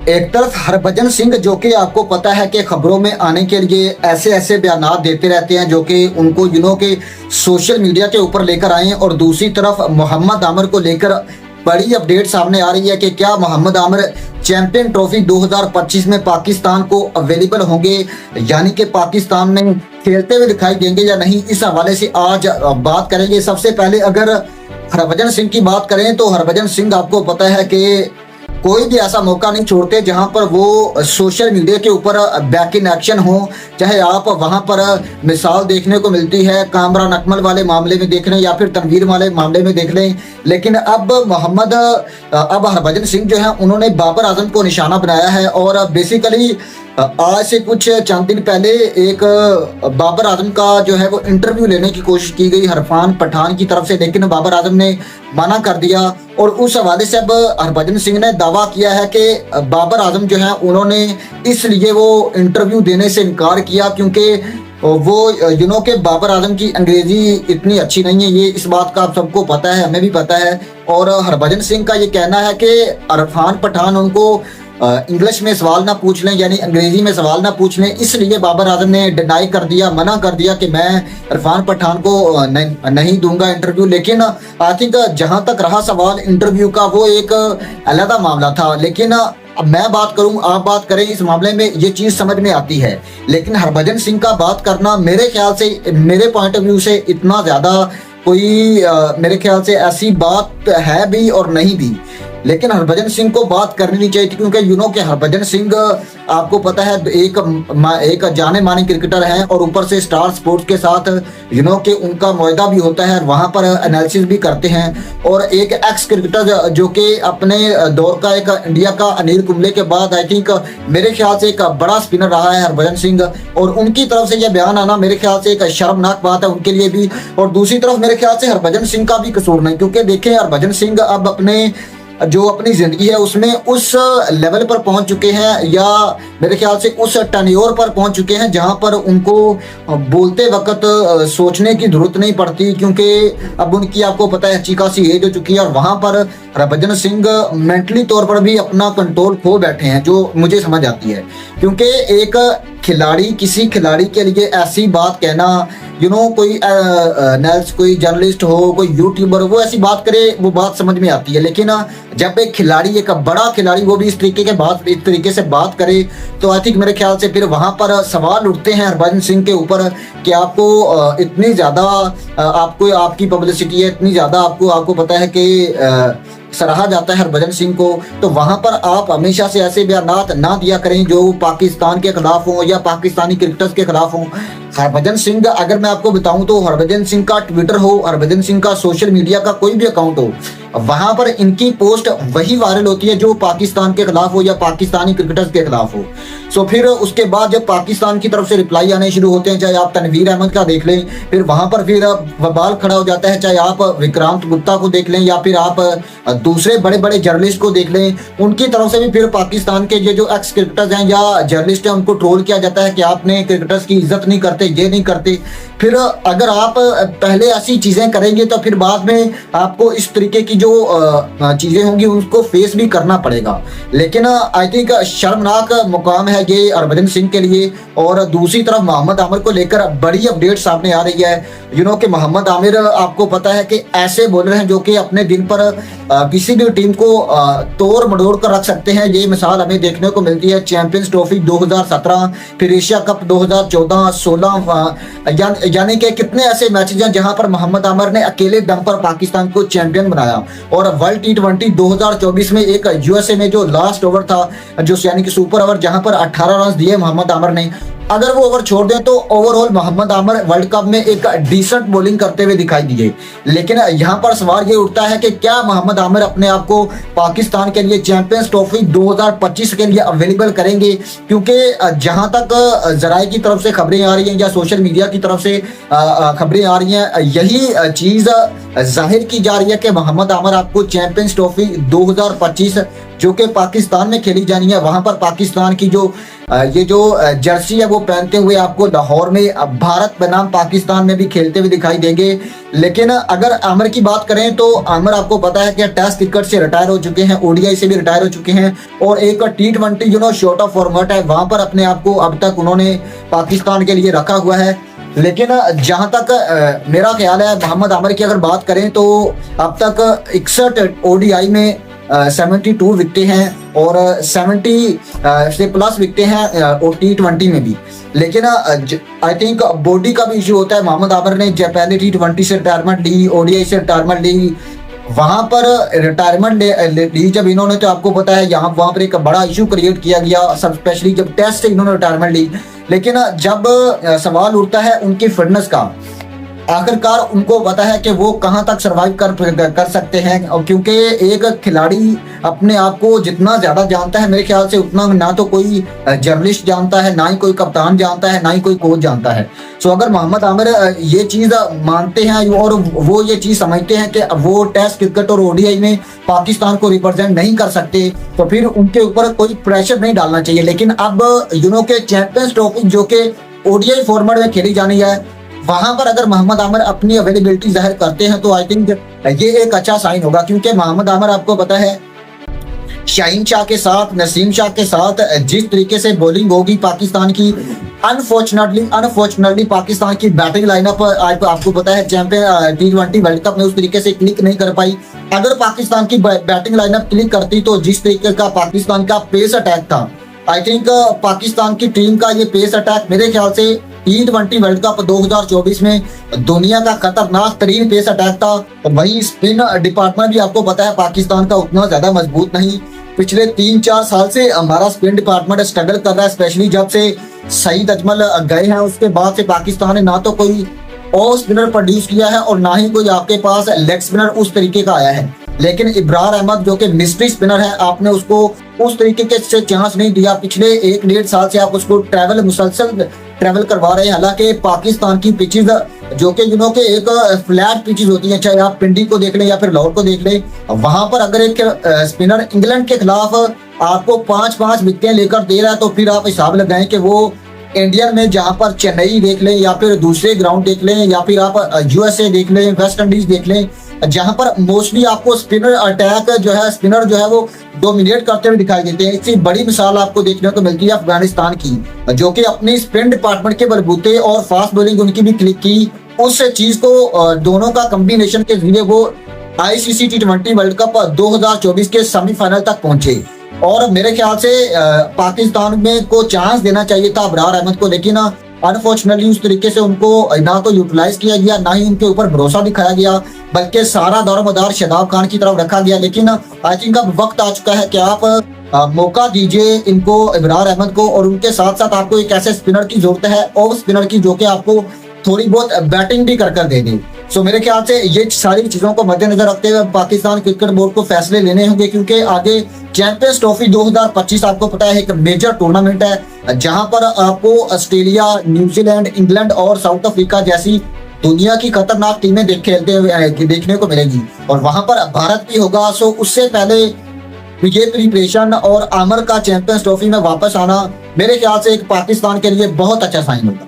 एक तरफ हरभजन सिंह जो कि आपको पता है कि खबरों में आने के लिए ऐसे ऐसे बयानात देते रहते हैं जो कि उनको के सोशल मीडिया के ऊपर लेकर आए हैं, और दूसरी तरफ मोहम्मद आमिर को लेकर बड़ी अपडेट सामने आ रही है कि क्या मोहम्मद आमिर चैंपियन ट्रॉफी 2025 में पाकिस्तान को अवेलेबल होंगे, यानी कि पाकिस्तान में खेलते हुए दिखाई देंगे या नहीं। इस हवाले से आज बात करेंगे। सबसे पहले अगर हरभजन सिंह की बात करें तो हरभजन सिंह आपको पता है कि कोई भी ऐसा मौका नहीं छोड़ते जहां पर वो सोशल मीडिया के ऊपर बैक इन एक्शन हो। चाहे आप वहां पर मिसाल देखने को मिलती है कामरान अकमल वाले मामले में देख लें या फिर तनवीर वाले मामले में देख लें, लेकिन अब हरभजन सिंह जो है उन्होंने बाबर आजम को निशाना बनाया है। और बेसिकली आज से कुछ चंद दिन पहले एक बाबर आजम का जो है वो इंटरव्यू लेने की कोशिश की गई इरफान पठान की तरफ से, लेकिन बाबर आजम ने मना कर दिया। और उस हवाले से अब हरभजन सिंह ने दावा किया है कि बाबर आजम जो है उन्होंने इसलिए वो इंटरव्यू देने से इनकार किया क्योंकि वो के बाबर आजम की अंग्रेजी इतनी अच्छी नहीं है। ये इस बात का आप सबको पता है, हमें भी पता है। और हरभजन सिंह का ये कहना है कि इरफान पठान उनको इंग्लिश में सवाल ना पूछ लें, यानी अंग्रेजी में सवाल ना पूछ लें, इसलिए बाबर आजम ने डिनाई कर दिया, मना कर दिया कि मैं इरफान पठान को नहीं दूंगा इंटरव्यू। लेकिन आई थिंक जहां तक रहा सवाल इंटरव्यू का, वो एक अलग मामला था। लेकिन अब मैं बात करूं, आप बात करें, इस मामले में ये चीज समझ में आती है। लेकिन हरभजन सिंह का बात करना मेरे ख्याल से, मेरे पॉइंट ऑफ व्यू से इतना ज्यादा कोई मेरे ख्याल से ऐसी बात है भी और नहीं भी। लेकिन हरभजन सिंह को बात करनी नहीं चाहिए थी क्योंकि कि हरभजन सिंह आपको पता है एक जाने माने क्रिकेटर हैं और ऊपर से स्टार स्पोर्ट्स के साथ कि उनका मुआहदा भी होता है, वहां पर एनालिसिस भी करते हैं। और एक एक्स क्रिकेटर जो कि अपने दौर का एक इंडिया का अनिल कुंबले के बाद आई थिंक मेरे ख्याल से एक बड़ा स्पिनर रहा है हरभजन सिंह, और उनकी तरफ से यह बयान आना मेरे ख्याल से एक शर्मनाक बात है उनके लिए भी। और दूसरी तरफ मेरे ख्याल से हरभजन सिंह का भी कसूर नहीं, क्योंकि देखें हरभजन सिंह अब अपनी जिंदगी है उसमें उस लेवल पर पहुंच चुके हैं, या मेरे ख्याल से उस टर्नओवर पर पहुंच चुके हैं जहां पर उनको बोलते वक्त सोचने की जरूरत नहीं पड़ती, क्योंकि अब उनकी आपको पता है अच्छी खासी एज हो चुकी है। और वहां पर हरभजन सिंह मेंटली तौर पर भी अपना कंट्रोल खो बैठे हैं, जो मुझे समझ आती है। क्योंकि एक खिलाड़ी, किसी खिलाड़ी के लिए ऐसी बात कहना, कोई जर्नलिस्ट हो, कोई यूट्यूबर हो, वो ऐसी बात करे, वो बात समझ में आती है। लेकिन जब एक खिलाड़ी, एक बड़ा खिलाड़ी, वो भी इस तरीके से बात करे, तो आई थिंक मेरे ख्याल से फिर वहां पर सवाल उठते हैं हरभजन सिंह के ऊपर कि आपको इतनी ज्यादा आपको आपकी पब्लिसिटी है, इतनी ज्यादा आपको पता है कि सराहा जाता है हरभजन सिंह को, तो वहां पर आप हमेशा से ऐसे बयानात ना दिया करें जो पाकिस्तान के खिलाफ हो या पाकिस्तानी क्रिकेटर्स के खिलाफ हो। हरभजन सिंह, अगर मैं आपको बताऊं तो हरभजन सिंह का ट्विटर हो, हरभजन सिंह का सोशल मीडिया का कोई भी अकाउंट हो, वहां पर इनकी पोस्ट वही वायरल होती है जो पाकिस्तान के खिलाफ हो या पाकिस्तानी क्रिकेटर्स के खिलाफ हो। सो फिर उसके बाद जब पाकिस्तान की तरफ से रिप्लाई आने शुरू होते हैं, चाहे आप तनवीर अहमद का देख लें, फिर वहां पर फिर बवाल खड़ा हो जाता है, चाहे आप विक्रांत गुप्ता को देख लें या फिर आप दूसरे बड़े बड़े जर्नलिस्ट को देख लें, उनकी तरफ से भी फिर पाकिस्तान के ये जो एक्स क्रिकेटर्स हैं या जर्नलिस्ट हैं उनको ट्रोल किया जाता है कि आपने क्रिकेटर्स की इज्जत नहीं करते, ये नहीं करते। फिर अगर आप पहले ऐसी चीजें करेंगे तो फिर बाद में आपको इस तरीके की जो चीजें होंगी उसको फेस भी करना पड़ेगा। लेकिन आई थिंक शर्मनाक मुकाम है ये हरभजन सिंह के लिए। और दूसरी तरफ मोहम्मद आमिर को लेकर बड़ी अपडेट सामने आ रही है। कि मोहम्मद आमिर आपको पता है कि ऐसे बॉलर हैं जो कि अपने दिन पर किसी भी टीम को तोड़ मड़ोड़ कर रख सकते हैं। ये मिसाल हमें देखने को मिलती है चैंपियंस ट्रॉफी 2017, फिर एशिया कप 2014, 16, यानी कि कितने ऐसे मैचेज हैं जहां पर मोहम्मद आमिर ने अकेले दम पर पाकिस्तान को चैंपियन बनाया। और वर्ल्ड T20 2024 में एक यूएसए में जो लास्ट ओवर था, जो यानी कि सुपर ओवर, जहां पर 18 रन दिए मोहम्मद आमिर ने, अगर वो ओवर छोड़ दें तो overall Mohammad Amir world cup में एक डिसेंट बॉलिंग करते हुए दिखाई दिए। लेकिन यहाँ पर सवाल ये उठता है कि क्या मोहम्मद आमिर अपने आप को पाकिस्तान के लिए चैंपियंस ट्रॉफी 2025 के लिए अवेलेबल करेंगे? क्योंकि जहां तक जराये की तरफ से खबरें आ रही हैं या सोशल मीडिया की तरफ से खबरें आ रही हैं, यही चीज जाहिर की जा रही है कि मोहम्मद आमिर आपको चैंपियंस ट्रॉफी 2025 जो कि पाकिस्तान में खेली जानी है, वहां पर पाकिस्तान की जो ये जो जर्सी है वो पहनते हुए आपको लाहौर में भारत बनाम पाकिस्तान में भी खेलते हुए दिखाई देंगे। लेकिन अगर आमिर की बात करें तो आमिर आपको पता है कि टेस्ट क्रिकेट से रिटायर हो चुके हैं, ओडीआई से भी रिटायर हो चुके हैं और एक T20 शॉर्ट ऑफ फॉर्मेट है वहां पर अपने आप को अब तक उन्होंने पाकिस्तान के लिए रखा हुआ है। लेकिन जहां तक मेरा ख्याल है मोहम्मद आमिर की अगर बात करें तो अब तक 61 ओडीआई में 72 विकेटें हैं और 70 से प्लस विकेटें हैं और T20 में भी। लेकिन आई थिंक बॉडी का भी इशू होता है। मोहम्मद आमिर ने जब पहले T20 से रिटायरमेंट ली, ओडीआई से रिटायरमेंट ली, वहां पर रिटायरमेंट ली जब इन्होंने, तो आपको पता है यहाँ वहां पर एक बड़ा इशू क्रिएट किया गया, सब स्पेशली जब टेस्ट से इन्होंने रिटायरमेंट ली। लेकिन जब सवाल उठता है उनकी फिटनेस का, आखिरकार उनको पता है कि वो कहां तक सरवाइव कर सकते हैं, और क्योंकि एक खिलाड़ी अपने आप को जितना ज्यादा जानता है मेरे ख्याल से उतना ना तो कोई जर्नलिस्ट जानता है, ना ही कोई कप्तान जानता है, ना ही कोई कोच जानता है। सो अगर मोहम्मद आमिर ये चीज मानते हैं और वो ये चीज समझते हैं कि वो टेस्ट क्रिकेट और ओडीआई में पाकिस्तान को रिप्रेजेंट नहीं कर सकते, तो फिर उनके ऊपर कोई प्रेशर नहीं डालना चाहिए। लेकिन अब के चैंपियंस ट्रॉफी जो कि ओडीआई फॉर्मेट में खेली जानी है, वहां पर अगर मोहम्मद आमिर अपनी अवेलेबिलिटी जाहिर करते हैं तो आई थिंक ये एक अच्छा साइन होगा। क्योंकि मोहम्मद आमिर आपको पता है शाहीन शाह के साथ, नसीम शाह के साथ जिस तरीके से बॉलिंग होगी पाकिस्तान की, अनफॉर्चुनेटली पाकिस्तान की बैटिंग लाइनअप आपको पता है चैंपियन T20 वर्ल्ड कप में उस तरीके से क्लिक नहीं कर पाई। अगर पाकिस्तान की बैटिंग लाइनअप क्लिक करती तो जिस तरीके का पाकिस्तान का पेस अटैक था, आई थिंक पाकिस्तान की टीम का ये पेस अटैक मेरे ख्याल से T20 वर्ल्ड कप 2024 में दुनिया का खतरनाक तरीन पेस अटैक था। वही स्पिन डिपार्टमेंट भी आपको पता है पाकिस्तान का उतना ज्यादा मजबूत नहीं। पिछले 3-4 साल से हमारा स्पिन डिपार्टमेंट स्ट्रगल कर रहा है, स्पेशली जब से सईद अजमल गए हैं उसके बाद से पाकिस्तान ने ना तो कोई ऑफ स्पिनर प्रोड्यूस किया है और ना ही कोई आपके पास लेग स्पिनर उस तरीके का आया है। लेकिन इब्रार अहमद जो कि मिस्ट्री स्पिनर है, आपने उसको उस तरीके के से चांस नहीं दिया। पिछले 1-1.5 साल से आप उसको मुसलसल ट्रैवल करवा रहे हैं। हालांकि पाकिस्तान की पिचेज जो कि के एक फ्लैट पिचेज होती हैं, चाहे आप पिंडी को देख लें या फिर लाहौर को देख लें, वहां पर अगर एक स्पिनर इंग्लैंड के खिलाफ आपको 5-5 विकेटें लेकर दे रहा है तो फिर आप हिसाब लगाएं कि वो इंडियन में जहां पर चेन्नई देख लें या फिर दूसरे ग्राउंड देख लें या फिर आप यूएसए देख लें, वेस्ट इंडीज देख लें, जहां पर मोस्टली आपको स्पिनर अटैक स्पिनर जो है वो डोमिनेट करते हुए दिखाई देते हैं। इससे बड़ी मिसाल आपको देखने को मिलती है अफगानिस्तान की, जो कि अपनी स्पिन डिपार्टमेंट के बलबूते और फास्ट बॉलिंग उनकी भी क्लिक की। उस चीज को दोनों का कॉम्बिनेशन के जरिए वो आईसीसी T20 वर्ल्ड कप 2024 के सेमीफाइनल तक पहुंचे। और मेरे ख्याल से पाकिस्तान में को चांस देना चाहिए था इब्रार अहमद को, लेकिन अनफॉर्चुनेटली उस तरीके से उनको ना तो यूटिलाइज किया गया, ना ही उनके ऊपर भरोसा दिखाया गया, बल्कि सारा दौरमदार शादाब खान की तरफ रखा गया। लेकिन आई थिंक अब वक्त आ चुका है कि आप मौका दीजिए इनको, इब्रार अहमद को, और उनके साथ साथ आपको एक ऐसे स्पिनर की जरूरत है, ऑफ स्पिनर की, जो कि आपको थोड़ी बहुत बैटिंग भी कर दे दे। सो मेरे ख्याल से ये सारी चीजों को मद्देनजर रखते हुए पाकिस्तान क्रिकेट बोर्ड को फैसले लेने होंगे, क्योंकि आगे चैंपियंस ट्रॉफी 2025 आपको पता है एक मेजर टूर्नामेंट है, जहां पर आपको ऑस्ट्रेलिया, न्यूजीलैंड, इंग्लैंड और साउथ अफ्रीका जैसी दुनिया की खतरनाक टीमें खेलते हुए देखने को मिलेगी, और वहां पर भारत भी होगा। सो उससे पहले ये प्रिपरेशन और आमिर का चैंपियंस ट्रॉफी में वापस आना मेरे ख्याल से एक पाकिस्तान के लिए बहुत अच्छा साइन होगा।